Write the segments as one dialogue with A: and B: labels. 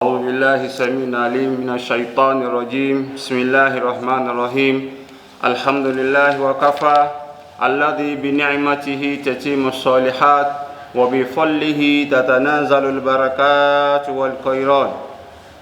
A: أعوذ بالله السميع العليم من الشيطان الرجيم. بسم الله الرحمن الرحيم. الحمد لله وكفى الذي بنعمته تتم الصالحات وبفضله تتنازل البركات والخيرات،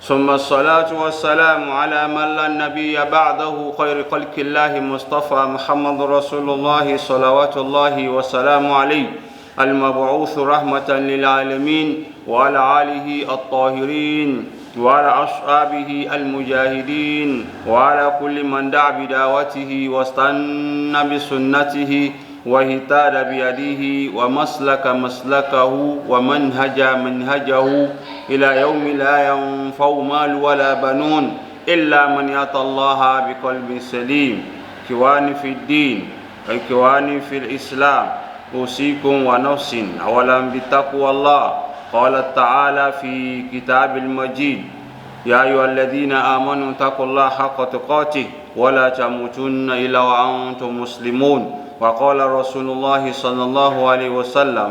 A: ثم الصلاة والسلام على من لا نبي بعده خير خلق الله مصطفى محمد رسول الله صلوات الله وسلامه عليه المبعوث رحمة للعالمين، وعلى آله الطاهرين وعلى أصحابه المجاهدين وعلى كل من دعا بدعوته واستنى بسنته واهتدى بهديه ومسلك مسلكه ومنهج منهجه إلى يوم لا ينفع مال ولا بنون إلا من أتى الله بقلب سليم. إخواني في الدين وإخواني في الإسلام، أوصيكم ونفسي أولا بتقوى الله. قال تعالى في كتاب المجيد: يا أيها الذين آمنوا اتقوا الله حق تقاته ولا تموتن إلا وأنتم مسلمون. وقال رسول الله صلى الله عليه وسلم: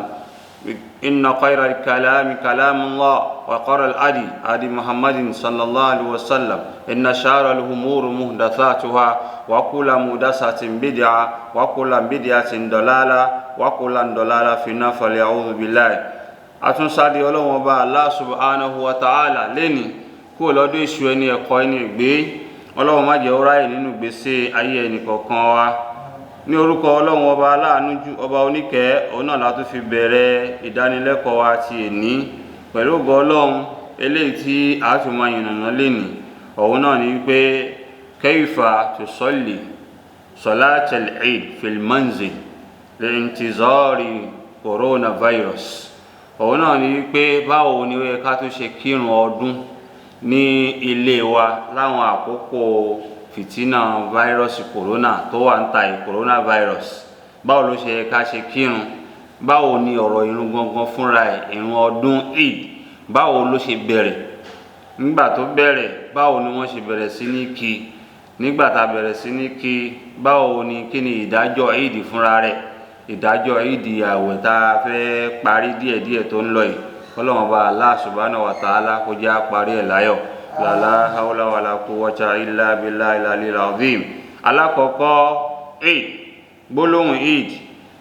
A: إن خير الكلام كلام الله، وخير الهدي هدي محمد صلى الله عليه وسلم. إن شر الأمور محدثاتها وكل محدثة بدعة وكل بدعة ضلالة وكل ضلالة في النار، فليعوذ بالله. Àtúnṣàdé Ọlọ́run Ọba Allah subhanahu wa ta'ala lẹ́ni kúrò lọ́dọ̀ èṣù ẹni ẹ̀kọ́ ẹni ìgbé. Ọlọ́run má jẹ́ ó ráyè nínú ìgbésẹ̀ ayé ẹnì kọ̀ọ̀kan wa. Ní orúkọ Ọlọ́run Ọba aláàánú jù, ọba oníkẹ́, òun náà la tún fi bẹ̀rẹ̀ ìdánilẹ́kọ̀ọ́ wa ti èní pẹ̀lú ògo Ọlọ́run. Eléyìí tí a tún máa yànnàná lẹ́ni òun náà ni wípé kayfa tusalli salatal Eid fil manzil li'intizari coronavirus. Òun náà ni wípé báwo ni ó yẹ ká tó ṣe kírun ọdún ní ilé wa láwọn àkókò fìtínà fáírọ́ọ̀sì kòrónà tó wà ń ta coronavirus. Báwo ló ṣe yẹ ká ṣe kírun? Báwo ni ọ̀rọ̀ ìrun gangan fúnra ẹ̀, ìrun ọdún Eid, báwo ló ṣe bẹ̀rẹ̀? Nígbà tó bẹ̀rẹ̀, báwo ni wọ́n ṣe bẹ̀rẹ̀ sí ní kí? Nígbà tá bẹ̀rẹ̀ sí ní kí, báwo ni kí ni ìdájọ́ Eid fúnra rẹ̀? Ìdájọ́ Eid àwẹ̀ tá a fẹ́ parí díẹ̀díẹ̀ tó ń lọ yìí, Ọlọ́run Ọba Allah subhanahu wa ta'ala kó jẹ́ á parí ẹ̀ láyọ̀. La hawla wala quwwata illa billahi al-aliyyil azim. Alákọ̀ọ́kọ́ Eid, gbólóhùn Eid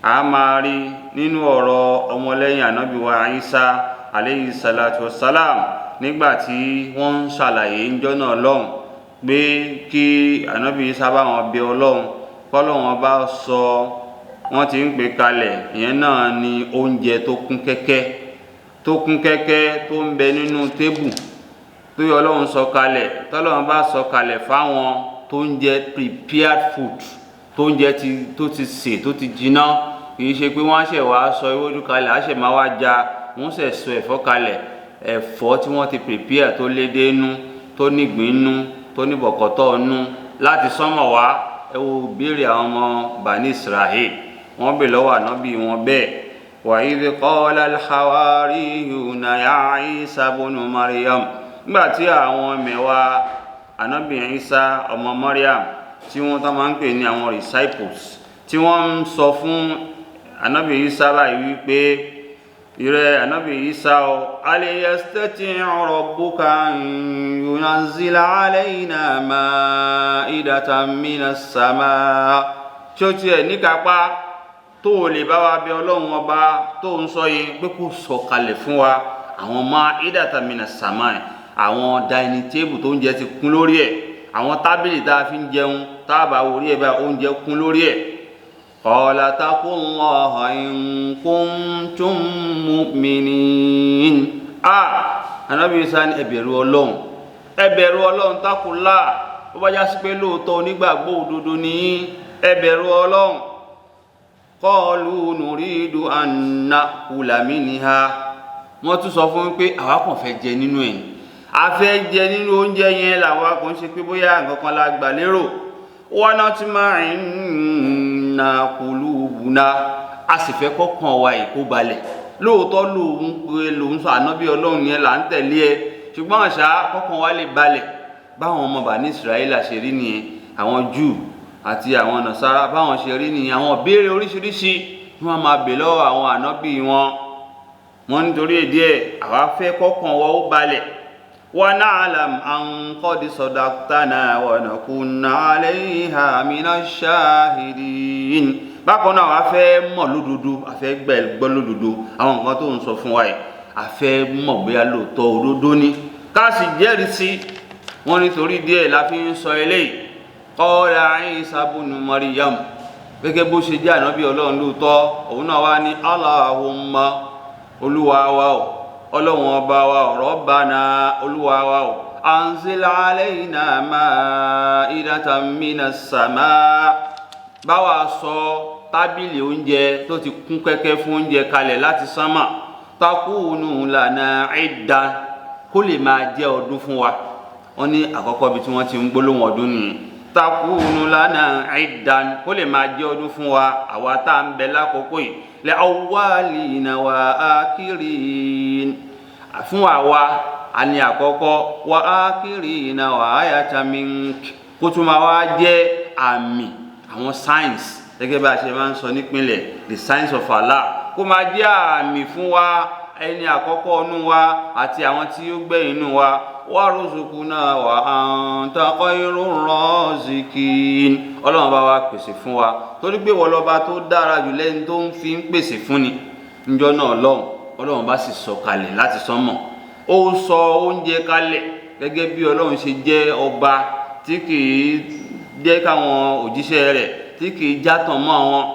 A: a máa rí nínú ọ̀rọ̀ ọmọlẹ́yìn Ànábì wa Isa alayhi salatu wassalam nígbà tí wọ́n ń ṣàlàyé ńjọ́ náà lọ́hùn pé kí Ànábì Isa bá wọn bẹ Ọlọ́run k'Ọlọ́run Ọba sọ wọ́n ti ń pè kalẹ̀, ìyẹn náà ni oúnjẹ tó kún kẹ́kẹ́ tó ń bẹ nínú tébù tó yọ Ọlọ́run sọ kalẹ̀, tọ́lọ́run bá sọ kalẹ̀ fáwọn tó ń jẹ prepared food, tó ń jẹ tó ti sè tó ti jiná. Kìí ṣe pé wọ́n á ṣẹ̀ wá sọ ewédú kalẹ̀, á ṣẹ̀ máa wá ja, wọ́n ṣẹ̀ sọ ẹ̀fọ́ kalẹ̀, ẹ̀fọ́ tí wọ́n ti prepare tó lédè nú, tó nígbín nú, tó ní bọ̀kọ̀tọ̀ nú láti sánmọ̀ wá. Ẹ wo béèrè àwọn ọmọ Bani Israel, wọ́n bè lọ́wọ́ Ànábì wọn bẹ́ẹ̀. Wa idh qala al-hawariyuna ya Isa ibn Maryam, nígbà tí àwọn mẹ́wàá Ànábì Isa ọmọ Maryam tí wọ́n tán máa ń pè ní àwọn disciples, tí wọ́n ń sọ fún Ànábì Isa báyìí wípé ìrẹ Ànábì Isa o, hal yastati'u rabbuka an yunazzila alayna ma'idatan minas samaa. Tí ó tiẹ̀ níkápá tó lè bá wa bẹ Ọlọ́run Ọba tó ń sọ yìí pé kó sọ kalẹ̀ fún wa àwọn ma'idatan minas samaa, àwọn dining table tó ń jẹ ti kún lórí ẹ̀, àwọn tábìlì tá a fi ń jẹun tá a bá orí ẹ̀ bá oúnjẹ kún lórí ẹ̀. Qala taqullaha in kuntum mu'minin. Ànábì Isa ní ẹ bẹ̀rù Ọlọ́run, ẹ bẹ̀rù Ọlọ́run, taqullaha, ó bá já sí pé lóòótọ́ onígbàgbọ́ òdodo ni ẹ bẹ̀rù Ọlọ́run. Qalu nuridu an na'kula minha. Wọ́n tún sọ fún pé àwa kàn fẹ́ jẹ nínú ẹ̀, a fẹ́ jẹ nínú oúnjẹ yẹn, làwa kò ń ṣe pé bóyá nǹkan kan la gbà lérò. Wa natma'inna qulubuna, a sì fẹ́ kọ́kàn wa kó balẹ̀. Lóòótọ́ lòun sọ Ànábì Ọlọ́run yẹn là ń tẹ̀lé ẹ, ṣùgbọ́n àṣà kọ́kàn wa lè balẹ̀. Báwọn ọmọ Bani Israel ṣe rí nìyẹn, àwọn Júù àti àwọn Nasara báwọn ṣe rí nìyẹn. Àwọn béèrè oríṣiríṣi wọ́n máa bè lọ́wọ́ àwọn ànábì wọn nítorí èdè ẹ̀ àwa fẹ́ kọ́kàn wa ó balẹ̀. wa na'lam an qad sadaqtana wa nakunna 'alayha minash shahidin. Bákan náà a fẹ́ mọ̀ lódodo, a fẹ́ gbọ́ lódodo àwọn nǹkan tó ń sọ fún wa yìí, a fẹ́ mọ̀ bóyá lóòótọ́ òdodo ni ká sì jẹ́rìí sí. wọ́n nítorí díẹ̀ la fi ń sọ eléyìí. Qala Isa ibn Maryam, gẹ́gẹ́ bó ṣe jẹ́ ànábì Ọlọ́run lóòótọ́, òun náà wá ní Allahumma, olúwa wa o, Ọlọ́run ọba wa o, Rabbana, olúwa wa o, anzil alayna ma'idatan minas samaa, bá wa sọ tábìlì oúnjẹ tó ti kún kẹ́kẹ́ fún oúnjẹ kalẹ̀ láti sánmà, takunu lana iddan, kó lè máa jẹ́ ọdún fún wa. wọ́n ní àkọ́kọ́ bí tí wọ́n ti ń gbólóhùn ọdún nìyí. takunu lana iddan, kó lè máa jẹ́ ọdún fún wa àwa tá à ń bẹ lákòókò yìí. li awwalina wa akirin, fún àwa àní àkọ́kọ́, wa akirina wa ayatan mink, kó tún máa wá jẹ́ àmì àwọn signs, gẹ́gẹ́ bá a ṣe máa ń sọ nípìnlẹ̀ the signs of Allah, kó máa jẹ́ àmì fún wa, ẹni àkọ́kọ́ inú wa àti àwọn tí ó gbẹ̀yìn inú wa. warzuqna wa anta khairur razikin, Ọlọ́run bá wa pèsè fún wa, torí pé wọ́n lọ́ba tó dára jù lẹ́ni tó ń fi ń pèsè fún ni. níjọ́ náà Ọlọ́run bá sì sọ kalẹ̀ láti sánmọ̀, ó sọ oúnjẹ kalẹ̀ gẹ́gẹ́ bí Ọlọ́run ṣe jẹ́ ọba tí kìí jẹ́ káwọn òjíṣẹ́ rẹ̀ tí kìí játàn mọ́ wọn,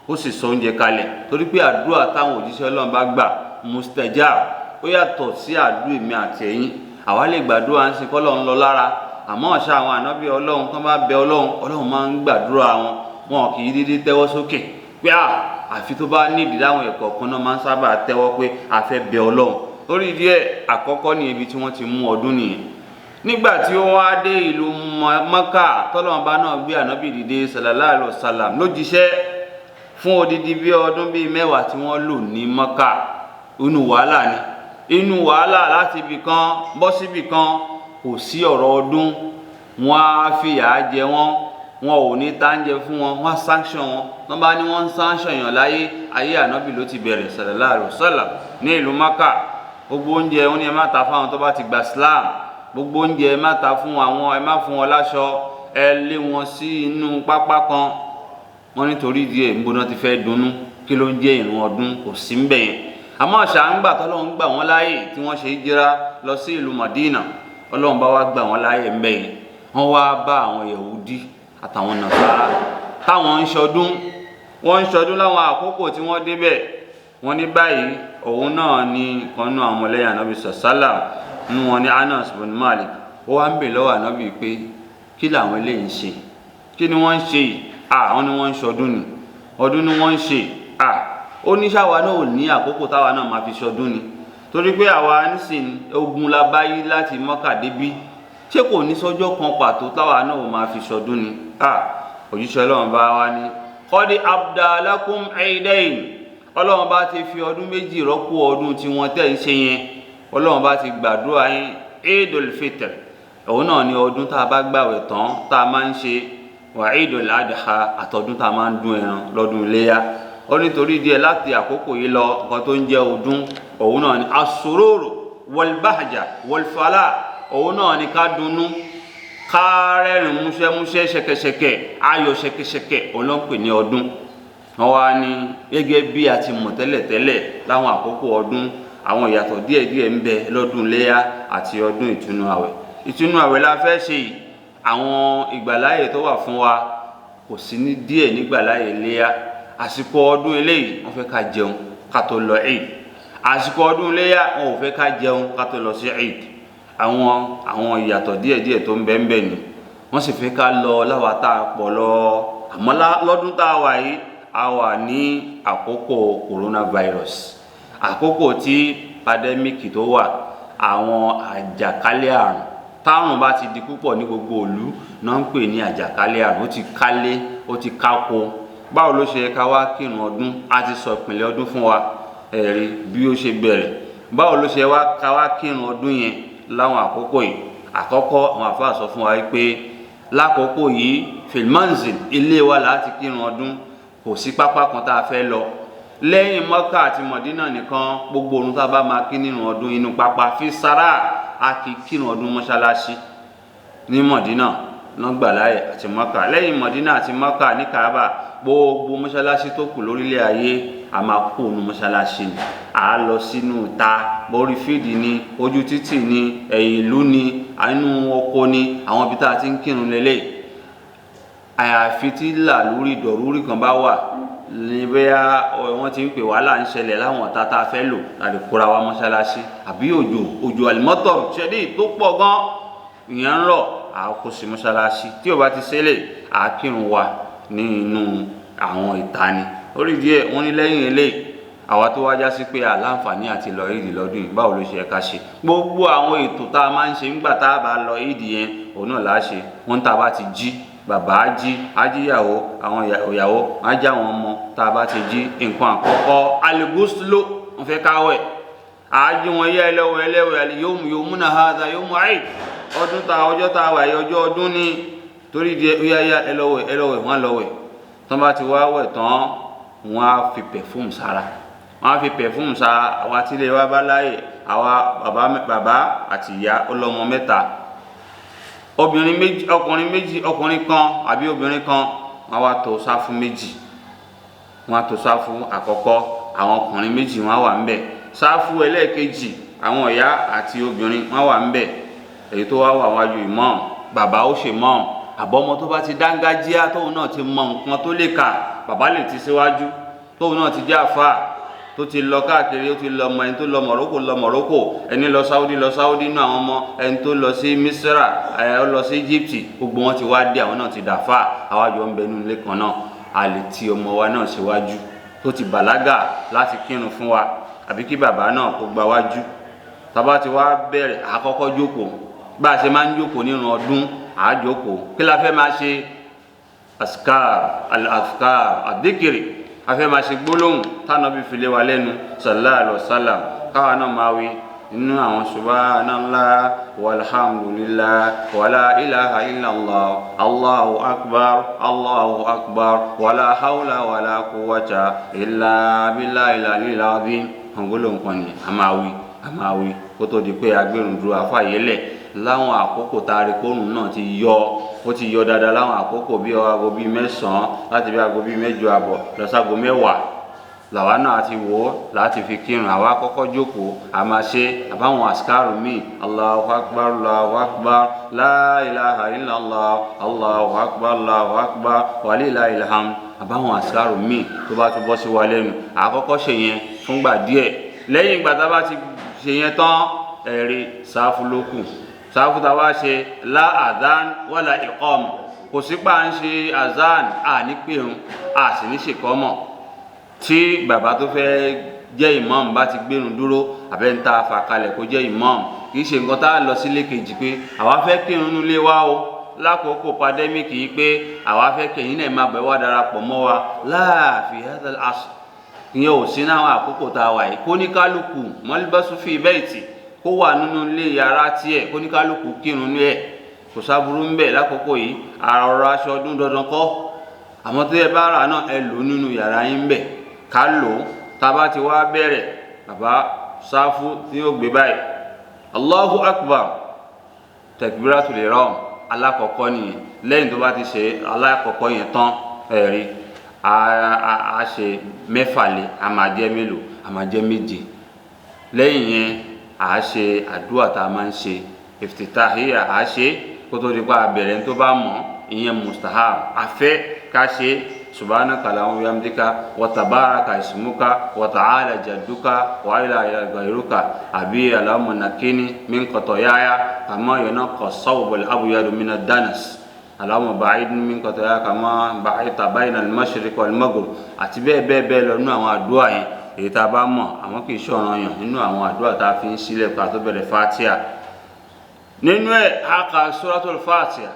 A: ó sì sọ oúnjẹ kalẹ̀. torí pé àdúrà táwọn òjíṣẹ́ Ọlọ́run bá gbà mustajab, ó yàtọ̀ sí àdúrà èmi àti ẹ̀yin. àwa lè gbàdúrà ń sin kọ́lọ́run lọ lára, àmọ́ ọ̀ṣà àwọn ànábì Ọlọ́run tó bá bẹ Ọlọ́run máa ń gbàdúrà wọn kì í dédé tẹ́wọ́ sókè pé àfi tó bá nídìí láwọn ẹ̀kọ́ kan náà máa ń sábà tẹ́wọ́ pé a fẹ́ bẹ Ọlọ́run. lórí díẹ̀ àkọ́kọ́ ní ibi tí wọ́n ti mú ọdún nìyẹn. nígbà tí ó wá dé ìlú Mọ́kà, tọ́lọ́run bá náà gbé ànábì dìde sallallahu alaihi wasallam lójíṣẹ́ fún odidi bí ọdún bíi 10 tí wọ́n lò ní Mọ́kà. inú wàhálà ni, inú wàhálà láti ibì kan bọ́ síbì kan, kò sí ọ̀rọ̀ ọdún. wọ́n á fìyà jẹ wọ́n ò ní táǹjẹ fún wọn, wọ́n sanction wọn. wọ́n bá ní wọ́n ń sanction èèyàn ayé ànábì ló ti bẹ̀rẹ̀ sallallahu alaihi wasallam ní ìlú Mọ́kà. gbogbo oúnjẹ wọn ni ẹ má ta fáwọn tó bá ti gba Islam, gbogbo oúnjẹ ẹ má ta fún àwọn, ẹ má fún wọn láṣọ, ẹ lé wọn sí inú pápá kan. wọ́n nítorí díẹ̀ ń gbóná ti fẹ́ dunnú, kí ló ń jẹ́ ìrun ọdún, kò sí ń bẹ̀ yẹn. àmọ́ ṣàǹgbà tọ́lọ́run gbà wọ́n láàyè tí wọ́n ṣe hijira lọ sí ìlú Madina, Ọlọ́run bá wá gbà wọ́n láàyè ń bẹ̀ yẹn. wọ́n wá bá àwọn Yahudi àtàwọn Nasara táwọn ń ṣọdún, wọ́n ń ṣọdún láwọn àkókò tí wọ́n débẹ̀. wọ́n ní báyìí òun náà ni kan nú àwọn ọmọlẹ́yìn ànábì sàlá nú wọn ní Anas bin Malik. ó wá ń bè lọ́wọ́ ànábì pé kí làwọn eléyìí ń ṣe, kí ni wọ́n ń ṣe yìí? wọ́n ní wọ́n ń ṣọdún ni, ọdún ni wọ́n ń ṣe. ó ní ṣáwa náà ò ní àkókò táwa náà máa fi ṣọdún ni, torí pé àwa nísìnyí ogun la bá yí láti Mọ́kà débí, ṣé kò ní sọ́jọ́ kan pàtó táwa náà ò máa fi ṣọdún ni? òjíṣẹ́ Ọlọ́run bá wá ní qad abdalakum eidain, Ọlọ́run bá ti fi ọdún méjì rọ́pò ọdún tí wọ́n tẹ̀ ń ṣe yẹn. Ọlọ́run bá ti gbàdúrà yín. Eidul Fitr, òun náà ni ọdún tá a bá gbàwẹ̀ tán tá a máa ń ṣe, wà Eidul Adha, àtọdún tá a máa ń dún ẹran lọ́dún iléyá. ó nítorí díẹ̀ láti àkókò yìí lọ, nǹkan tó ń jẹ́ ọdún òun náà ni as-sururu wal bahja wal falah, òun náà ni ká dunnú, ká rẹ́rìn múṣẹ́múṣẹ́, ṣẹ̀kẹ̀ṣẹ̀kẹ̀, ayọ̀ ṣẹ̀kẹ̀ṣẹ̀kẹ̀, òun ló ń pè ní ọdún. wọ́n wá ní gẹ́gẹ́ bí a ti mọ̀ tẹ́lẹ̀tẹ́lẹ̀ láwọn àkókò ọdún, àwọn ìyàtọ̀ díẹ̀díẹ̀ ń bẹ lọ́dún iléyá àti ọdún ìtúnu àwẹ̀. ìtúnu àwẹ̀ la fẹ́ ṣe yìí, àwọn ìgbàláyè tó wà fún wa kò sí ní díẹ̀ nígbàláyè iléyá. àsìkò ọdún eléyìí wọ́n fẹ́ ká jẹun ká tó lọ Eid, àsìkò ọdún iléyá wọn ò fẹ́ ká jẹun ká tó lọ sí Eid. àwọn ìyàtọ̀ díẹ̀díẹ̀ tó ń bẹ ni wọ́n sì fẹ́ ká lọ láwa tá a pọ̀ lọ. àmọ́ lọ́dún tá a wà yìí, a wà ní àkókò coronavirus, àkókò tí pandemic tó wà, àwọn àjàkálẹ̀ àrùn táwọn bá ti di púpọ̀ ní gbogbo ìlú náà ń pè ní àjàkálẹ̀ àrùn. ó ti kálé, ó ti kákó. báwo ló ṣe ká wá kírun ọdún? a ti sọ ìpìlẹ̀ ọdún fún wa, ẹ̀rí bí ó ṣe bẹ̀rẹ̀. báwo ló ṣe ká wá kírun ọdún yẹn láwọn àkókò yìí? àkọ́kọ́ àwọn àfáà sọ fún wa pé lákòókò yìí filmanzil, ilé wa láti kírun ọdún, kò sí pápá kan tá a fẹ́ lọ. lẹ́yìn Mọ́kà àti Mọ̀dínà nìkan gbogbo orun tá a bá máa kí nínú ọdún inú pápá fi sára a kì í kírun ọdún mọ́ṣáláṣí ní Mọ̀dínà náà gbà láyè àti Mọ́kà. lẹ́yìn Mọ̀dínà àti Mọ́kà ní Kaaba gbogbo mọ́ṣáláṣí tó kù lórílẹ̀ ayé a máa kó nu mọ́ṣáláṣí ni a lọ sínú ta borí fídì ni ojú títì ni ẹ̀yìn ìlú ni inú oko ni àwọn ibi tá a ti ń kírun lélẹ̀. àyàfi tí làlúrí dọ̀rúrí kan bá wà ní bóyá wọ́n ti ń pè wàhálà ń ṣẹlẹ̀ láwọn ọ̀tá tá a fẹ́ lò láti kóra wa mọ́ṣáláṣí àbí òjò àlùmọ́tọ̀ ṣẹ́dí tó pọ̀ gan ìyẹn ń rọ̀ àkó sí mọ́ṣáláṣí tí ò bá ti ṣẹlẹ̀ àkírun wa ní inú àwọn ìta ni. orí díẹ̀ wọ́n ní lẹ́yìn eléyìí àwa tó wájá sí pé àláǹfààní àti lọ ìdí lọ́dún yìí báwo ló ṣe ká ṣe gbogbo àwọn ètò tá a máa ń ṣe nígbà tá a bá lọ ìdí yẹn òun náà láà ṣe. wọ́n tá a bá ti jí bàbá á jí ájíyàwó àwọn ìyàwó á já àwọn ọmọ tá a bá ti jí nǹkan àkọ́kọ́ alẹ́gúsùlò wọ́n fẹ́ káwẹ̀ àájí wọn yẹ ẹlẹ́wẹ̀ yawmuna hadha yawmu eid ọdún ọjọ́ tá a wà yẹ ọjọ́ ọdún ní torí di yáyá ẹlọ́wẹ̀ wọ́n lọ́wẹ̀ tán bá ti wá wẹ̀ tán wọ́n á fi pẹ̀fúmù sára àwa tí ilé wa bá láyè àwa bàbá àti ìyá ọlọ́mọ mẹ́ta ọkùnrin méjì ọkùnrin kan àbí obìnrin kan wọ́n wá tò sáfù méjì wọ́n á tò sáfù àkọ́kọ́ àwọn ọkùnrin méjì wọ́n wà ńbẹ̀ sáfù ẹlẹ́ẹ̀kejì àwọn ìyá àti obìnrin wọ́n wà ńbẹ̀ èyí tó wá wà wájú ìmáàmù bàbá ó ṣe máàmù àbọ̀mọ tó bá ti dángájíá tóun náà ti mọ nǹkan tó lè kà bàbá lè ti síwájú tóun náà ti jẹ́ àfáà tó ti lọ káàkiri ó ti lọ mọ ẹni tó lọ Morocco ẹni lọ Saudi nínú àwọn ọmọ ẹni tó lọ sí Misra ó lọ sí Egypt gbogbo wọn ti wá dé àwọn náà ti dàfà àwájọ ń bẹ nínú ilé kan náà a lè ti ọmọ wa náà síwájú tó ti bàlágà láti kírun fún wa àbí kí bàbá náà kó gba wájú tàbá ti wá bẹ̀rẹ̀ àkọ́kọ́ jókòó bá a ṣe máa ń jókòó nínú ọdún àájókòó kí la fẹ́ máa ṣe al-azkar adikiri afẹ́ máa ṣe gbólóhùn tánàbí fi lé wa lẹ́nu sallallahu alaihi wasallam káwa náà máa wí nínú àwọn subhanallah walhamdulillah wala ilaha illallah allahu akbar wala hawla wala quwwata illa billahi al-aliyyil azim gbólóhùn kan ni a máa wí kó tó di pé agbérùn dúró afáyélẹ̀ láwọn àkókò tá a rí kóòrùn náà ó ti yọ dáadáa láwọn àkókò bí aago bíi 9 láti bí aago bíi 8 àbọ̀ lọ ságo 10 làwa náà ti wò ó láti fi kírun àwa kọ́kọ́ jókòó a máa ṣe àbáwọn àsìkárù míì Allahu akbar la ilaha illallah Allahu akbar walillahil hamd àbáwọn àsìkárù míì tó bá tún bọ́ sí wa lẹ́nu àkọ́kọ́ ṣe yẹn fúngbà díẹ̀ lẹ́yìn ìgbà tá a bá ti ṣe yẹn tán ẹ̀rí sáfù lókù sáfù tá a wá ṣe la adhan wala iqam kò sí pa ń ṣe azan ní pèrún sì ní ṣèkọ́mọ̀ tí bàbá tó fẹ́ jẹ́ imam bá ti gbérun dúró àbẹ́ńtà fàkalẹ̀ kó jẹ́ imam kì í ṣe nǹkan tá a lọ sílé kejì pé àwa fẹ́ kírun nílé wa o lákòókò pandemic yìí pé àwa fẹ́ kẹ̀yìn náà máa bẹ̀ wá darapọ̀ mọ́ wa láàfin hadal asr ìyẹn ò sí náà àkókò tá a wà yìí kó ní kálukú mọ́líbọ́sù fi bayti kó wà nínú ilé yàrá tiẹ̀ kó ní kálukú kírun ní ẹ̀ kò sábúrú ń bẹ̀ lákòókò yìí àrọ̀rọ̀ aṣọ ọdún dandan kọ́ àmọ́ tó yẹ bá rà náà ẹ lò nínú yàrá yín bẹ̀ ká lò ó tá a bá ti wá bẹ̀rẹ̀ bàbá sáfù tí yóò gbé báyìí Allahu akbar takbiratul ihram alákọ̀ọ́kọ́ nìyẹn lẹ́yìn tó bá ti ṣe alákọ̀ọ́kọ́ yẹn tán ẹ̀rí a ṣe mẹ́fà lé a máa jẹ́ mélòó a máa jẹ́ méje lẹ́yìn yẹn a ṣe àdúrà tá a máa ń ṣe iftitahiyya a ṣe kó tó di pa abẹ̀rẹ̀ tó bá mọ̀ ìyẹn mustahab afẹ́ ká ṣe subhanaka allahumma wa bihamdika wa tabaraka ismuka wa ta'ala jadduka wa la ilaha ghayruka àbí allahumma nakini min qatayaya kama yunaqqa as-sawb al-abyad min ad-danas allahumma ba'idni min qatayaya kama ba'idta bayna al-mashriq wal-maghrib àti bẹ́ẹ̀ lọ nínú àwọn àdúrà yẹn èyí tá a bá mọ̀ àwọn kì í ṣọ̀ràn yàn nínú àwọn àdúrà tá a fi ń sílẹ̀ ká tó bẹ̀rẹ̀ Fatiha nínú ẹ̀ a kà suratul Fatiha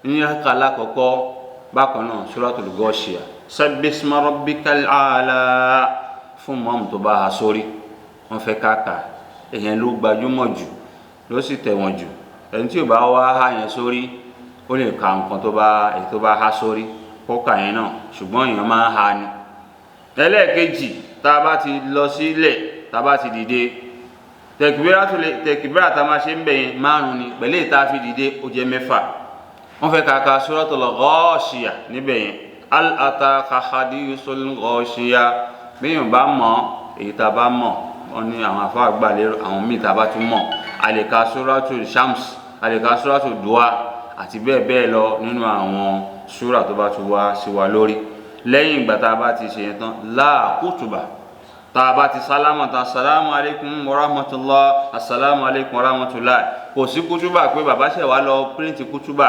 A: ní aka alákọ̀ọ́kọ́ bákan náà suratul Ghashiyah sabbisma rabbikal a'la fún mọ́mù tó bá ha sórí wọ́n fẹ́ káàkà èyàn ló gbajúmọ̀ jù ló sì tẹ̀wọ̀n jù ẹni tí ò bá wá ha yẹn sórí ó lè ka nǹkan èyí tó bá ha sórí kó kà yẹn náà ṣùgbọ́n èèyàn máa ń ha ni ẹlẹ́ẹ̀kejì tá a bá ti lọ sílẹ̀ tá a bá ti dìde tẹkibira tá máa ṣe ń bẹ̀ yẹn márùn ni pẹ̀lú ìta fi dìde ó jẹ́ mẹ́fà. wọ́n fẹ́ ká ka suratul Ghashiya níbẹ̀ yẹn hal ataka hadithul Ghashiya bẹ́yìn bá mọ̀ èyí tá bá mọ̀ wọ́n ní àwọn afọ àgbàlérò àwọn míì tá bá tún mọ̀ a lè ka suratul Shams a lè ka suratul Duha àti bẹ́ẹ̀ bẹ́ẹ̀ lọ nínú àwọn súrà tó bá tún wá sí wa lórí. lẹ́yìn ìgbà tá a bá ti ṣe yẹn tán la kutuba tá a bá ti sálámà tán assalamu alaikum warahmatullah assalamu alaikum warahmatullah kò sí kútúbà pé bàbá ṣẹ̀ wá lọ píríǹtì kútúbà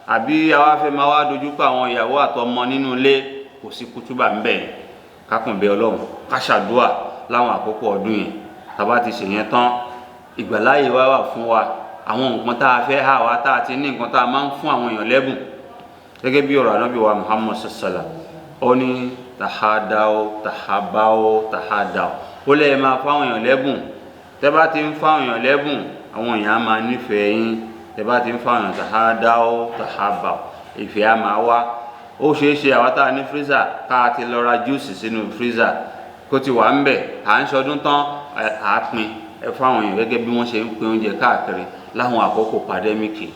A: àbí àwa fẹ́ máa wá dojúkọ àwọn ìyàwó àtọmọ nínú ilé kò sí kútúbà ń bẹ̀ kákùn bẹ Ọlọ́run ká ṣàdúà láwọn àkókò ọdún yẹn tá a bá ti ṣe yẹn tán ìgbàláyè wá wà fún wa àwọn nǹkan tá a fẹ́ hà wá tá a ti ní nǹkan tá a máa ń fún àwọn èèyàn lẹ́bùn gẹ́gẹ́ bí ọ̀rọ̀ Ànábì wa Muhammad sallallahu ó ní tahadao tahabao tahadao ó lè máa fáwọn èèyàn lẹ́bùn tẹ́ bá ti ń fáwọn èèyàn lẹ́bùn àwọn èèyàn máa nífẹ̀ẹ́ yín tẹ́ bá ti ń fáwọn èèyàn tahadao tahabao ìfẹ́ á máa wá. ó ṣeé ṣe àwa tá a ní fírísà ká ti lọ ra júùsì sínú fírísà kó ti wà ń bẹ̀ à ń ṣọdún tán à á pín ẹ fáwọn èèyàn gẹ́gẹ́ bí wọ́n ṣe ń pín oúnjẹ káàkiri láwọn àkókò pàdémìkì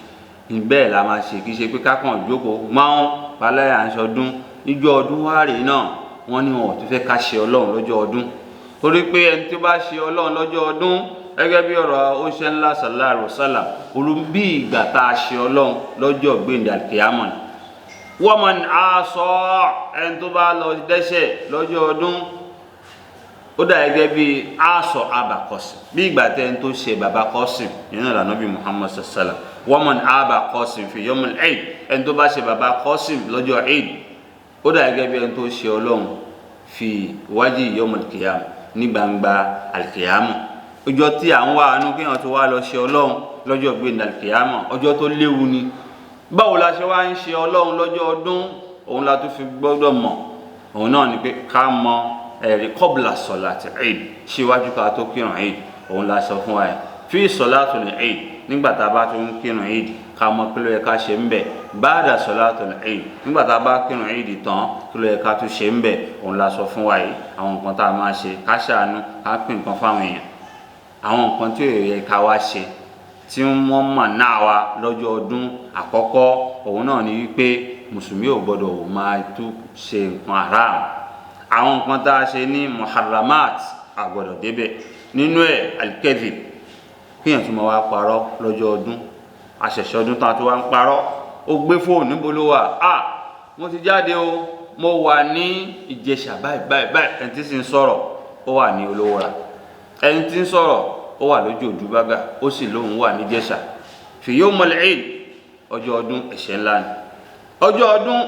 A: bẹ́ẹ̀ la máa ṣe kì í ṣe pé kákan ìjókòó máa ń balẹ̀ à ń ṣọdún níjọ́ ọdún wá rèé náà wọ́n ní wọn ò tún fẹ́ ká ṣe Ọlọ́run lọ́jọ́ ọdún torí pé ẹni tó bá ṣe Ọlọ́run lọ́jọ́ ọdún gẹ́gẹ́ bí ọ̀rọ̀ oṣẹ́ ńlá sallallahu alaihi wasallam olùbí ìgbà tá a ṣe Ọlọ́run lọ́jọ́ gbẹ̀ndẹ̀ àkíyàmọ̀ wọ́n mọ̀ ní aṣọ ẹni tó bá lọ dẹ́ṣẹ̀ lọ́jọ́ ọdún ó dà gẹ́gẹ́ bí aṣọ abakọ́sìn bí ìgbà tẹ́ ẹni tó ṣe bàbá kọ́sìn nínú ìlànà bí Muhammad sallallahu wọ́n mọ̀ ní abakọ́sìn fi yawmul eid ẹni tó bá ṣe bàbá kọ́sìn lọ́jọ́ eid ó dà gẹ́gẹ́ bí ẹni tó ṣe Ọlọ́run fi wájú yawmul qiyam ní gbangba alkiyama ọjọ́ tí à ń wá àánú kí wọ́n tó wá lọ ṣe Ọlọ́run lọ́jọ́ gbẹ̀ndẹ̀ alkiyama ọjọ́ tó léwu ni. báwo la ṣe wá ń ṣe Ọlọ́run lọ́jọ́ ọdún òun la tó fi gbọ́dọ̀ mọ̀ òun náà ni pé ká mọ ẹ̀rí qabla salati eid síwájú ká tó kírun eid òun la sọ fún wa yẹn fi salatul eid nígbà tá a bá tó ń kírun eid ká mọ kí ló yẹ ká ṣe ń bẹ̀ báàdà salatul eid nígbà tá a bá kírun eid tán kí ló yẹ ká tún ṣe ń bẹ̀ òun la sọ fún wa yìí àwọn nǹkan tá a máa ṣe ká ṣàánú ká pín nǹkan fáwọn èèyàn àwọn nǹkan tí ò yẹ ká wá ṣe tí wọ́n mọ̀ náà wa lọ́jọ́ ọdún àkọ́kọ́ òun náà ni wípé mùsùlùmí ò gbọ́dọ̀ máa tún ṣe nǹkan haram àwọn nǹkan tá a ṣe ní muharramat àgbọ́dọ̀ débẹ̀ nínú ẹ̀ al-kadhib kíyàn tún máa wá parọ́ lọ́jọ́ ọdún àṣẹ̀ṣẹ̀ ọdún tán tó wá ń parọ́ ó gbé fóònù níbo ló wà mo ti jáde o mo wà ní Ìjẹ̀ṣà báyìí ẹni tí sì ń sọ̀rọ̀ ó wà ní Olówó Ra ẹni tí ń sọ̀rọ̀ ó wà lójú Òdúbágà ó sì lóun wà ní Ìjẹ̀ṣà fi yawmul eid ọjọ́ ọdún ẹ̀ṣẹ̀ ńlá ni ọjọ́ ọdún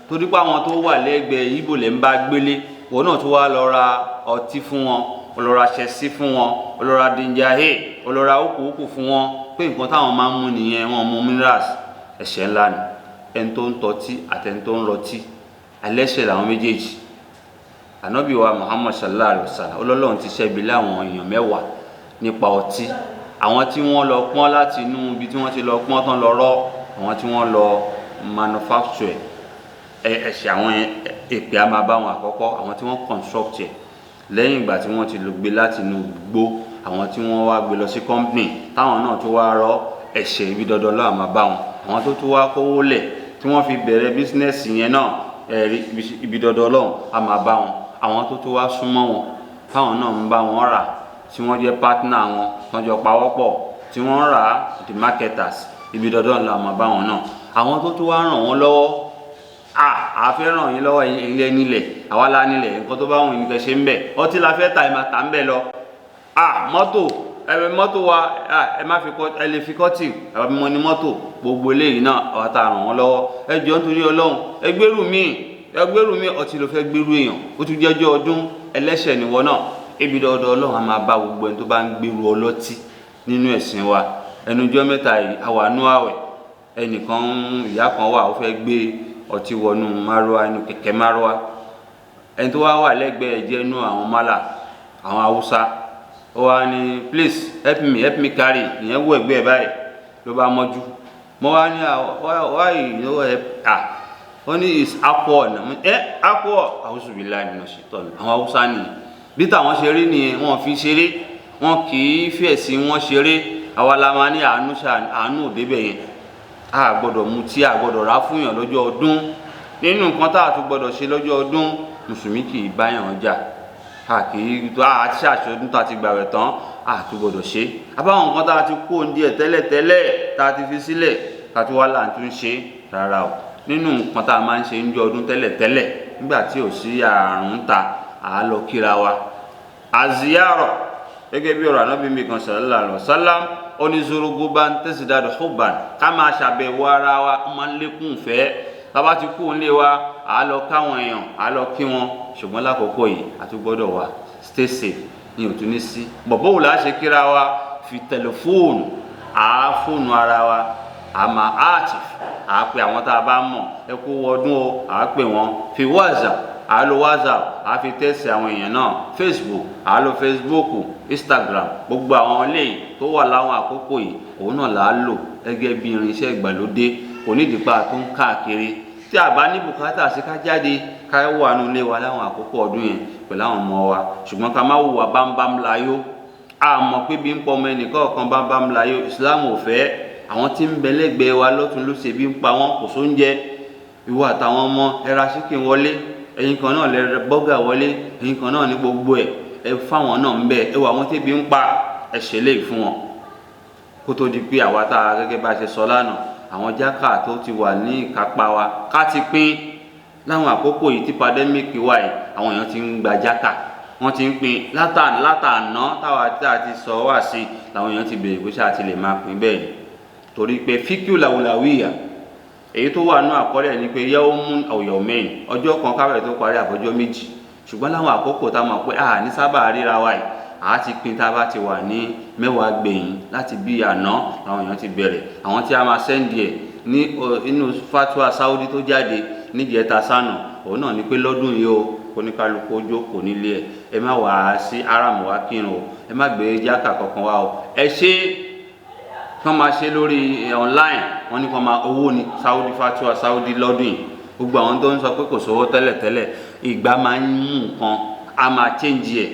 A: torí pé àwọn tó wà lẹ́gbẹ̀ẹ́ ibo lè ń bá gbélé òun náà tó wá lọ ra ọtí fún wọn olóra ṣẹ̀sí fún wọn olóra dìnjáhé olóra ókòókò fún wọn pé nǹkan táwọn máa ń mú nìyẹn wọn mú minerals ẹ̀ṣẹ̀ ńlá ni ẹni tó ń tọ́tí àtẹni tó ń rọtí ẹlẹ́ṣẹ̀ làwọn méjèèjì. Ànábì wa Muhammad sallallahu alaihi wasallam Ọlọ́run ti ṣẹ́bi láwọn èèyàn mẹ́wàá nípa ọtí àwọn tí wọ́n lọ pọ́n láti inú ibi tí wọ́n ti lọ pọ́n tán lọ rọ́ àwọn tí wọ́n lọ manufacture ẹ̀ṣẹ̀ àwọn èpè á máa bá wọn àkọ́kọ́ àwọn tí wọ́n construct ẹ̀ lẹ́yìn ìgbà tí wọ́n ti lọ gbé láti inú gbó àwọn tí wọ́n wá gbé lọ sí company táwọn náà tó wá rọ́ ẹ̀ṣẹ̀ ibi dandan lọ́wọ́ máa bá wọn àwọn tó wá kówó lẹ̀ tí wọ́n fi bẹ̀rẹ̀ business yẹn náà ibi dandan lọ́wọ́ á máa bá wọn àwọn tó wá súnmọ́ wọn táwọn náà ń bá wọn rà tí wọ́n jẹ́ partner wọn wọ́n jọ pawọ́pọ̀ tí wọ́n rà the marketers ibi dandan lọ́wọ́ máa bá wọn náà àwọn tó wá ràn wọ́n lọ́wọ́ àfẹ́ ràn yín lọ́wọ́ ilé nílẹ̀ àwa la nílẹ̀ nǹkan tó bá wọn yín kẹ́ ṣe ń bẹ̀ ọtí la fẹ́ ta ẹ̀ máa tà ń bẹ̀ lọ mọ́tò wa ẹ má fi kọ́ ẹ lè fi kọ́tì àbí mo ní mọ́tò gbogbo eléyìí náà àwa ta ràn wọ́n lọ́wọ́ ẹ jọ nítorí Ọlọ́run ẹgbẹ́rù mi ọtí ló fẹ́ gbẹ́rù èèyàn ó tún jẹ́jọ́ ọdún ẹlẹ́ṣẹ̀ níwọ náà ibi dandan Ọlọ́run á máa bá gbogbo ẹni tó bá ń gbẹ́rù ọlọ́tí nínú ẹ̀sìn wa ẹnujọ́ mẹ́ta yìí àwa nú àwẹ̀ ẹnìkan ìyá kan wà ó fẹ́ gbé ọtí wọnú márúwá inú kẹ̀kẹ́ márúwá ẹni tó wà lẹ́gbẹ̀ẹ́ jẹ́ inú àwọn málà àwọn Haúsá ó wá ní please help me carry ìyẹn wọ ẹgbẹ́ ẹ̀ báyìí ló bá mọ́jú mo wá ní why you no help ó ní is alcohol alcohol àwùsùbìlà nínú ṣètọ́nù àwọn Haúsá nìyẹn bí táwọn ṣe rí nìyẹn wọn fi ṣeré wọn kì í fi ẹ̀sìn wọn ṣeré. àwa la máa ní àánú òdebẹ̀ yẹn. a gbọ́dọ̀ mutí, a gbọ́dọ̀ rà fún yàn lọ́jọ́ ọdún. nínú nǹkan tá a tún gbọ́dọ̀ ṣe lọ́jọ́ ọdún, mùsùlùmí kì í bá yàn jà. a kì í tó a ti ṣàṣọdún tá a ti gbàwẹ̀ tán, a tún gbọ́dọ̀ ṣe. àbáwọn nǹkan tá a ti kó oúnjẹ tẹ́lẹ̀tẹ́lẹ̀ tá a ti fi sílẹ̀ ká tó wá là ń tún ṣe rárá o. nínú nǹkan tá a máa ń ṣe ń jọ ọdún tẹ́lẹ̀tẹ́lẹ̀ nígbà tí ò sí àrùn ta, à lọ kíra wa. àzíyàrọ̀ gẹ́gẹ́ bí ọ̀rọ̀ Ànábì mi kan sallallahu alaihi wasallam, ó ní zuruguban tazdadu hubban, ká máa ṣàbẹ̀wò ara wa, ó máa ń lékún ìfẹ́. tábà ti kú nílé wa, à lọ káwọn èèyàn, à lọ kí wọn. ṣùgbọ́n lákòókò yìí a tún gbọ́dọ̀ wà stay safe ní òtún ní sí. bọ̀bọ̀ wò láà ṣe kíra wa fi tẹlifóònù, fóònù ara wa, máa active, pe àwọn tá a bá mọ̀, ẹ kú ọdún o, pè wọ́n. fi WhatsApp, lo WhatsApp, fi tẹ́sì àwọn èèyàn náà. Facebook, lo Facebook, Instagram, gbogbo àwọn eléyìí tó wà láwọn àkókò yìí, òun náà là á lò gẹ́gẹ́ bí irinṣẹ́ ìgbàlódé. kò ní ìdípa tó ń káàkiri. tí a bá ní bùkátà sí ká jáde ká wà nínú ilé wa láwọn àkókò ọdún yẹn pẹ̀lú àwọn ọmọ wa, ṣùgbọ́n ká má hùwà bámbám láyó. a mọ̀ pé bí ń pọ̀ ọmọ ẹnìkọ̀ọ̀kan bámbám láyó, Islam ò fẹ́. àwọn tí ń bẹ lẹ́gbẹ̀ẹ́ wa lọ́tún ló ṣe bí ń pa wọ́n, kò sóúnjẹ. ìwọ àtàwọn ọmọ ẹ ra chicken wọlé, ẹ̀yin kan náà lẹ bọ́gà wọlé, ẹ̀yin kan náà ní gbogbo ẹ̀, ẹ fáwọn náà ń bẹ. ẹ wà wọn tí bí ń pa, ẹ ṣe léyìí fún wọn. kó tó di pé àwa tá a gẹ́gẹ́ bá ṣe sọ lánàá, àwọn jákà tó ti wà ní ìkápá wa ká ti pín. láwọn àkókò yìí tí pandemic wà yìí, àwọn èèyàn ti ń gba jákà, wọ́n ti ń pín látàná táwa tí a ti sọ wá sí, làwọn èèyàn ti bèrè pé ṣáà ti lè máa pín bẹ́ẹ̀ ni. torí pé fíkìú làwùlàwìyà èyí tó wà nínú àkọọ́lẹ̀ ni pé yawmun aw yawmayn, ọjọ́ kan káwẹ̀ tó parí àbọ̀jọ́ méjì. ṣùgbọ́n láwọn àkókò tá a mọ̀ pé ní sábà ríra wa yìí, a ti pín tá a bá ti wà ní mẹ́wàá gbẹ̀yìn láti bí àná làwọn èèyàn ti bẹ̀rẹ̀. àwọn tí a máa sẹ́ndì ẹ̀ ní inú fatwa Saudi tó jáde níjẹta sánà, òun náà ni pé lọ́dún yìí o, oníkálukú jókòó nílé ẹ má wá sí aram wá kírun o, ẹ má gbé jákà kankan wá o. ẹ ṣe kán máa ṣe lórí online, wọ́n ní kán máa owó ní Saudi, fatwa Saudi lọ́dún yìí. gbogbo àwọn tó ń sọ pé kò sówó tẹ́lẹ̀tẹ́lẹ̀, ìgbà máa ń mú nǹkan, a máa change ẹ̀.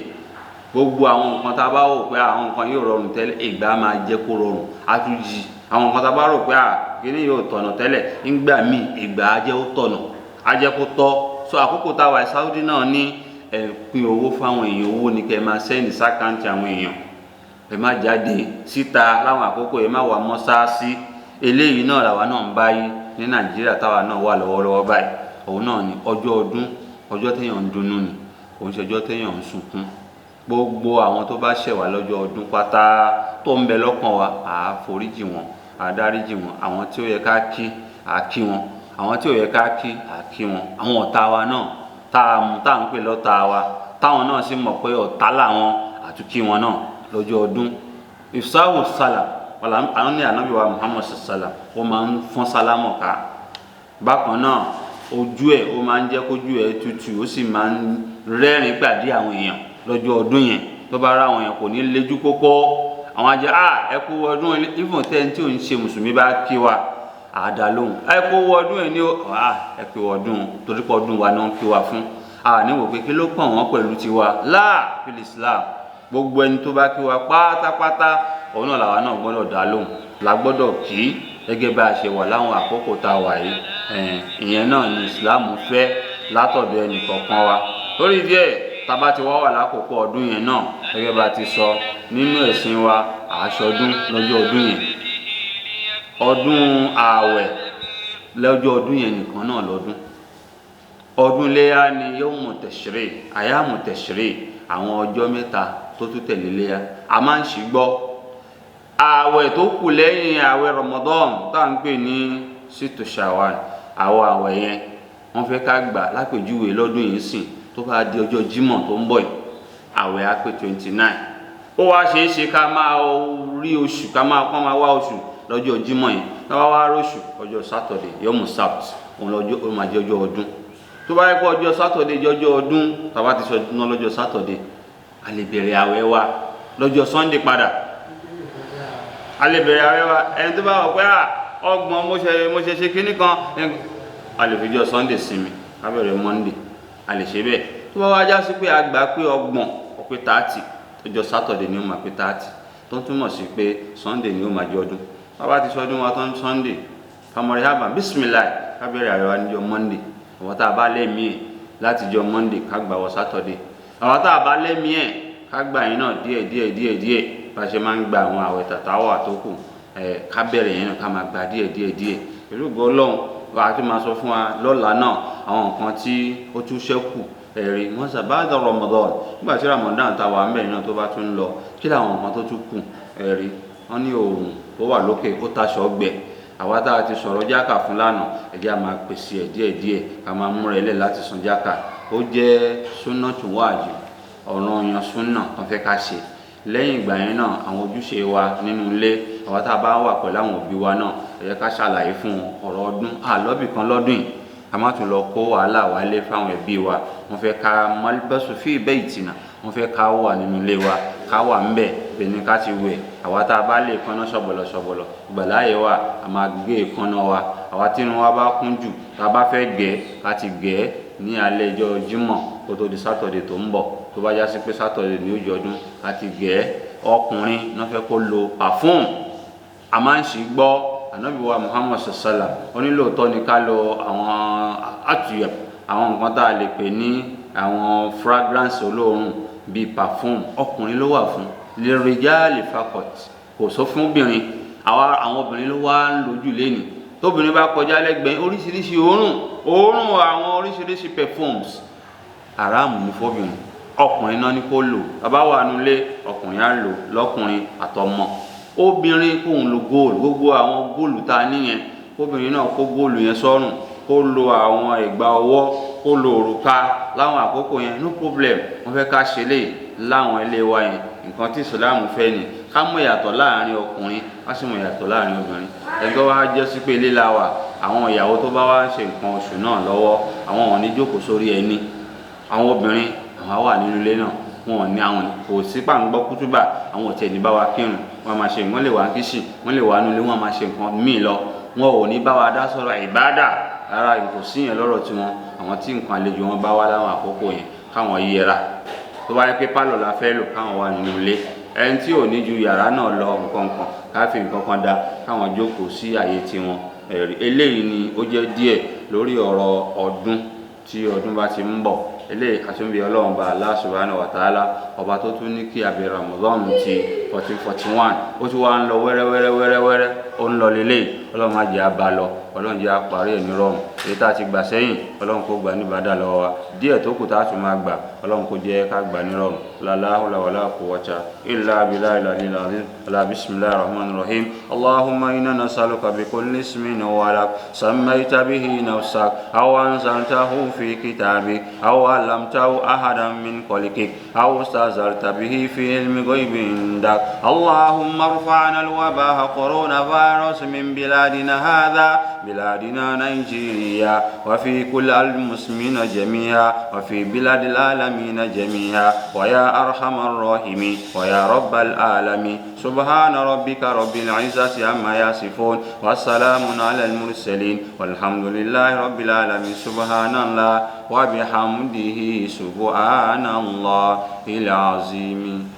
A: gbogbo àwọn nǹkan tá a bá rò pé àwọn nǹkan yóò rọrùn tẹ́lẹ̀, ìgbà máa jẹ́ kó rọrùn, á tún jí. àwọn nǹkan tá a bá rò pé kíní yóò tọ̀nà tẹ́lẹ̀, nígbà míì ìgbà á jẹ́ ó tọ̀nà, á jẹ́ kó tọ́. so àkókò tá a wà Saudi náà ní pín owó fáwọn èèyàn, owó ni kẹ́ ẹ máa sẹ́ndì sákàǹtì àwọn èèyàn. ẹ má jáde síta láwọn àkókò, ẹ má wà mọ́sáàsì. eléyìí náà làwa náà ń báyìí ní Nàìjíríà táwa náà wà lọ́wọ́lọ́wọ́ báyìí. òun náà ni ọjọ́ ọdún, ọjọ́ téèyàn ń dunnú ni, òun ṣe ọjọ́ téèyàn ń sunkún. gbogbo àwọn tó bá ṣẹ̀ wá lọ́jọ́ ọdún pátá tó ń bẹ lọ́kàn wa, foríjì wọn, dáríjì wọn. àwọn tí ó yẹ ká kí, kí wọn. àwọn tí ò yẹ ká kí, kí wọn. àwọn ọ̀tá wa náà tá à ń pè lọ́tá wa, táwọn náà sì mọ̀ pé ọ̀tá làwọn, àtúnkí wọn náà lọ́jọ́ ọdún. ìsáwò sálà àwọn ní Ànábì wa Muhammad sallam, ó máa ń fọ́n sálámọ̀ ká. bákan náà ojú ẹ̀ ó máa ń jẹ́ kójú ẹ̀ tutù, ó sì máa ń rẹ́rìn gbàdí àwọn èèyàn lọ́jọ́ ọdún yẹn. tó bá rá àwọn èèyàn kò ní lejú kókó. àwọn ajẹ́ ẹ kú ọdún, even tẹ́ni tí ò ń ṣe mùsùlùmí bá kí wa, àdá lóhùn, ẹ kú ọdún yìí ni ẹ kú ọdún, torí pé ọdún wa náà ń kí wa fún. níwò pé kí ló kàn wọ́n pẹ̀lú tiwa fil Islam. gbogbo ẹni tó bá kí wa pátápátá, òun náà làwa náà gbọ́dọ̀ dá lóhùn, la gbọ́dọ̀ kí gẹ́gẹ́ bá a ṣe wà láwọn àkókò tá a wà yìí. ìyẹn náà ni Islam fẹ́ látọ̀dọ̀ ẹnì kọ̀ọ̀kan wa. lórí díẹ̀ tábà ti wá wà lákòókò ọdún yẹn náà, gẹ́gẹ́ bá a ti sọ nínú ẹ̀sìn wa, àṣọdún lọ́jọ́ ọdún yẹn. ọdún ààwẹ̀ lọ́jọ́ ọdún yẹn nìkan náà lọ́dún. ọdún léyà ni yawmu tashri', ayamu tashri', àwọn ọjọ́ mẹ́ta tó tún tẹ̀lé léyà. a máa ń ṣì gbọ́ ààwẹ̀ tó kù lẹ́yìn ààwẹ̀ Ramadan tá à ń pè ní sítù Shawwal. àwọn ààwẹ̀ yẹn wọ́n fẹ́ ká gbà lápèjúwe lọ́dún yìí sìn, tó bá di ọjọ́ Jímọ̀ tó ń bọ̀ yìí, ààwẹ̀ á pé 29. ó wá ṣeé ṣe ká máa rí oṣù, ká máa wá oṣù lọ́jọ́ Jímọ̀ yìí. ká wá róṣù ọjọ́ Saturday, yọmù Sabt, òun ó máa jẹ́ ọjọ́ ọdún. tó bá yẹ kó ọjọ́ Saturday jẹ́ ọjọ́ ọdún, tàbá ti sọ náà lọ́jọ́ Saturday, a lè bẹ̀rẹ̀ ààwẹ̀ wa lọ́jọ́ Sunday padà. a lè bẹ̀rẹ̀ ààwẹ̀ wa, ẹni tó bá wọ̀ pé ọgbọ̀n mo ṣe kíní kan, a lè fi jọ Sunday sinmi, ká bẹ̀rẹ̀ Monday, a lè ṣe bẹ́ẹ̀. tó bá wá já sí pé a gbà pé ọgbọ̀n, ó pé 30, ọjọ́ Saturday ni ó máa pé 30 tó ń túmọ̀ sí pé Sunday ni ó máa jẹ́ ọdún. Bàbá ti sọdún wa tán Sunday famọ̀rẹ́ haba bisimilayi kábẹ̀rẹ̀ àríwá níjọ́ Monday. Àwọn tá a bá lẹ́mí ẹ̀ láti jọ Monday ká gbà wọ Saturday. Àwọn tá a bá lẹ́mí ẹ̀ ká gbà yín náà díẹ̀ bá ṣe máa ń gba àwọn àwẹ̀ tàtàwà tó kù ká bẹ̀rẹ̀ yẹn náà ká máa gbà díẹ̀ pẹ̀lú ògo Ọlọ́run wà á tún máa sọ fún wa lọ́la náà àwọn nǹkan tí ó tún ṣẹ́kù ẹ̀rí wọ́n sábà dọ̀ Ramadan nígbà tí Ramadan ta wà mẹ́rin náà tó bá tún lọ kí làwọn nǹkan tó tún kù ẹ̀rí wọ́n ní oòrùn tó wà lókè ó taṣọ gbẹ àwa tá a ti sọ̀rọ̀ jákà fún lánàá ẹ̀jẹ̀ a máa pèsè ẹ̀ díẹ̀ ká máa múra ẹlẹ́ láti san jákà ó jẹ́ súnà tún wáàjì ọ̀ràn yan súnà tó fẹ́ ká ṣe lẹ́yìn ìgbà yẹn náà àwọn ojúṣe wa nínú ilé àwa tá a bá wà pẹ̀lú àwọn òbí wa náà ẹ jẹ́ ká ṣàlàyé fún ọ̀rọ̀ ọdún àlọ́bì kan lọ́dún yìí a má tún lọ kó wàhálà wálé fáwọn ẹbí wa wọ́n fẹ́ ká mọ́lẹ́bẹ́sù fí baytina wọ́n fẹ́ ká wà nínú ilé wa ká wà ń bẹ̀ bẹ̀ni ká ti wẹ̀ àwa tá a bá lè kánná ṣọ̀bọ̀lọ̀ gbàláyé wa a máa gé ìkánná wa àwa tí inú wa bá kún jù tá a bá fẹ́ gẹ̀ ká ti gẹ̀ ní alẹ́ ọjọ́ Jímọ̀ kó tó di Saturday tó ń bọ̀ tó bá já sí pé Saturday ní ojú ọdún ká ti gẹ̀ ọkùnrin náà fẹ́ kó lo perfume a máa ń ṣì gbọ́ Ànábì wa Muhammad sallam onílòótọ́ ni ká lo àwọn atuyab àwọn nǹkan tá a lè pè ní àwọn fragrance olóòórùn bíi perfume ọkùnrin ló wà fún lirijali faqat kò sọ fún obìnrin àwọn obìnrin ló wá ń lójú lẹ́nu tóbìnrin bá kọjá lẹ́gbẹ̀ẹ́ oríṣiríṣi òórùn àwọn oríṣiríṣi perfumes haramu ní fóbìnrin ọkùnrin náà ní kó lò bàbá wà nulẹ̀ ọkùnrin á lò lọ́kùnrin àtọmọ obìnrin kò ń lo góòlù gbogbo àwọn góòlù tá a níyẹn obìnrin náà kó góòlù yẹn sọ́rùn kó lo àwọn ẹ̀gbà ọwọ́ kó lo òrùka láwọn àkókò yẹn no problem wọ́n fẹ́ ká ṣe lè láwọn ilé wa yẹn nǹkan tí ìsìláàmù fẹ́ ni ká mọ̀ ìyàtọ̀ láàrin ọkùnrin ká sì mọ̀ ìyàtọ̀ láàrin obìnrin ẹgbẹ́ wa jẹ́ sí pé ilé la wà àwọn ìyàwó tó bá wá ń ṣe nǹkan oṣù náà lọ́wọ́ àwọn ò ní jókòó sórí ẹni àwọn obìnrin àwọn wà nínú ilé náà wọn ò ní àwọn kò sí pàǹgbọ́ kútúbà àwọn ò tẹ̀ ní bá wa kírun wọn máa ṣe wọ́n lè wá kíṣì wọ́n lè wá nulẹ̀ wọ́n máa ṣe nǹkan míì lọ wọn ò ní bá wa dá sọ̀rọ̀ ìbádà rárá kò sí yẹn lọ́rọ̀ tiwọn àwọn tí nǹkan àlejò wọn bá wá láwọn àkókò yẹn káwọn yẹra tó bá yẹ pé pálọ̀ la fẹ́ lò káwọn wà nínú ilé ẹni tí ò ní ju yàrá náà lọ nǹkan kan káfí nǹkan kan dá káwọn jókòó sí àyè tiwọn eléyìí ni ó jẹ́ díẹ̀ lórí ọ̀rọ̀ ọdún tí ọdún bá ti ń bọ̀ eléyìí àtúnbí Ọlọ́run bá Allah subhanahu wa ta'ala ọba tó tún ní kí abẹ́ Ramadan ti 1441 ó tún wá ń lọ wẹ́rẹ́wẹ́rẹ́ ó ń lọ lélẹ́yìí Ọlọ́run má jẹ́ àbá lọ Ọlọ́run jẹ́ àparí ẹ̀ ní rọrùn èyí tá a ti gbà sẹ́yìn Ọlọ́run kó gbà ní bàdà lọ́wọ́ wa díẹ̀ tó kù tá a tún máa gbà Ọlọ́run kó jẹ́ ká gbà ní rọrùn la hawla wala quwwata illa billahi al-aliyyil azim ala bismillahir rahmanir rahim Allahumma inna nas'aluka bi kulli ismin huwa lak sammayta bihi nafsak aw anzaltahu fi kitabik aw allamtahu ahadan min khalqik aw istazarta bihi fi ilmi ghaibi indak Allahumma irfa'na al-waba'a coronavirus min biladina hadha بلادنا نيجيريا وفي كل المسلمين جميعا وفي بلاد العالمين جميعا ويا أرحم الراحمين ويا رب العالمين سبحان ربك رب العزة عما يصفون والسلام على المرسلين والحمد لله رب العالمين سبحان الله وبحمده سبحان الله العظيم